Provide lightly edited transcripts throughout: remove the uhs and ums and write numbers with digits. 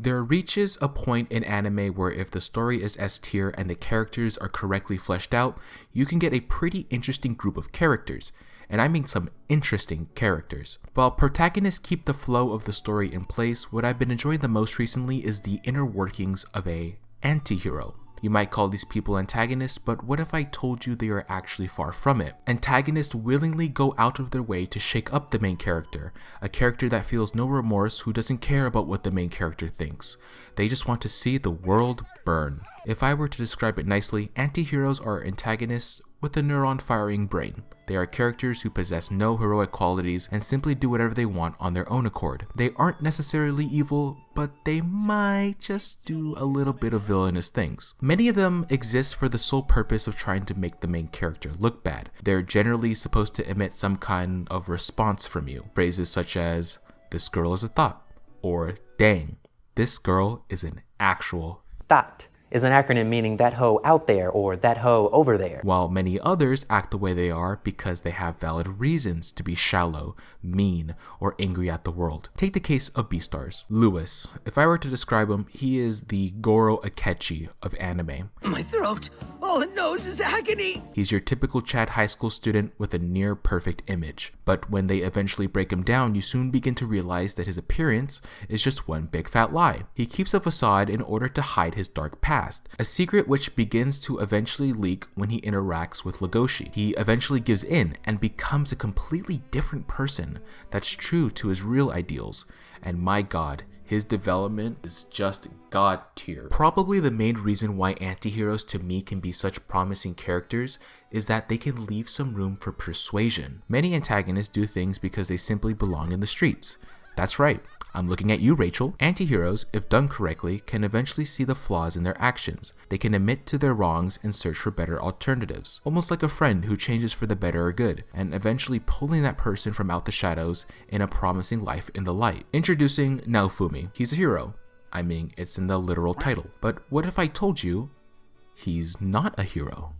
There reaches a point in anime where if the story is S tier and the characters are correctly fleshed out, you can get a pretty interesting group of characters. And I mean some interesting characters. While protagonists keep the flow of the story in place, what I've been enjoying the most recently is the inner workings of a anti-hero. You might call these people antagonists, but what if I told you they are actually far from it? Antagonists willingly go out of their way to shake up the main character, a character that feels no remorse, who doesn't care about what the main character thinks. They just want to see the world burn. If I were to describe it nicely, anti-heroes are antagonists with a neuron-firing brain. They are characters who possess no heroic qualities and simply do whatever they want on their own accord. They aren't necessarily evil, but they might just do a little bit of villainous things. Many of them exist for the sole purpose of trying to make the main character look bad. They're generally supposed to emit some kind of response from you. Phrases such as, "This girl is a thought," or "Dang, this girl is an actual thought is an acronym meaning that hoe out there or that hoe over there. While many others act the way they are because they have valid reasons to be shallow, mean, or angry at the world. Take the case of Beastars. Lewis. If I were to describe him, he is the Goro Akechi of anime. My throat! All it knows is agony! He's your typical Chad high school student with a near perfect image. But when they eventually break him down, you soon begin to realize that his appearance is just one big fat lie. He keeps a facade in order to hide his dark past, a secret which begins to eventually leak when he interacts with Legoshi. He eventually gives in and becomes a completely different person that's true to his real ideals. And my god, his development is just god tier. Probably the main reason why anti-heroes to me can be such promising characters is that they can leave some room for persuasion. Many antagonists do things because they simply belong in the streets. That's right, I'm looking at you, Rachel. Anti-heroes, if done correctly, can eventually see the flaws in their actions. They can admit to their wrongs and search for better alternatives. Almost like a friend who changes for the better or good, and eventually pulling that person from out the shadows in a promising life in the light. Introducing Naofumi. He's a hero. I mean, it's in the literal title. But what if I told you he's not a hero?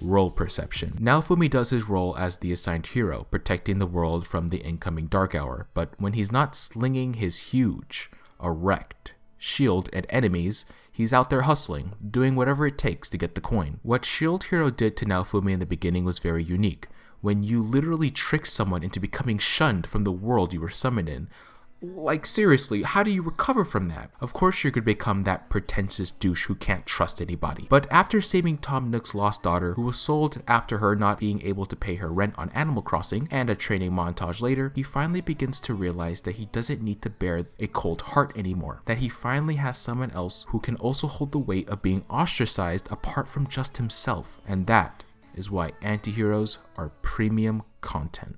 Role perception. Naofumi does his role as the assigned hero, protecting the world from the incoming Dark Hour, but when he's not slinging his huge, erect shield at enemies, he's out there hustling, doing whatever it takes to get the coin. What Shield Hero did to Naofumi in the beginning was very unique. When you literally trick someone into becoming shunned from the world you were summoned in. Like seriously, how do you recover from that? Of course you're gonna become that pretentious douche who can't trust anybody. But after saving Tom Nook's lost daughter, who was sold after her not being able to pay her rent on Animal Crossing, and a training montage later, he finally begins to realize that he doesn't need to bear a cold heart anymore. That he finally has someone else who can also hold the weight of being ostracized apart from just himself. And that is why anti-heroes are premium content.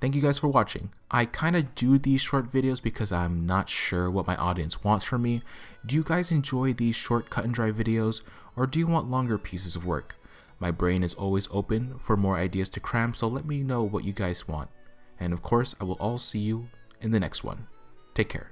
Thank you guys for watching. I kind of do these short videos because I'm not sure what my audience wants from me. Do you guys enjoy these short cut and dry videos, or do you want longer pieces of work? My brain is always open for more ideas to cram, so let me know what you guys want. And of course, I will all see you in the next one. Take care.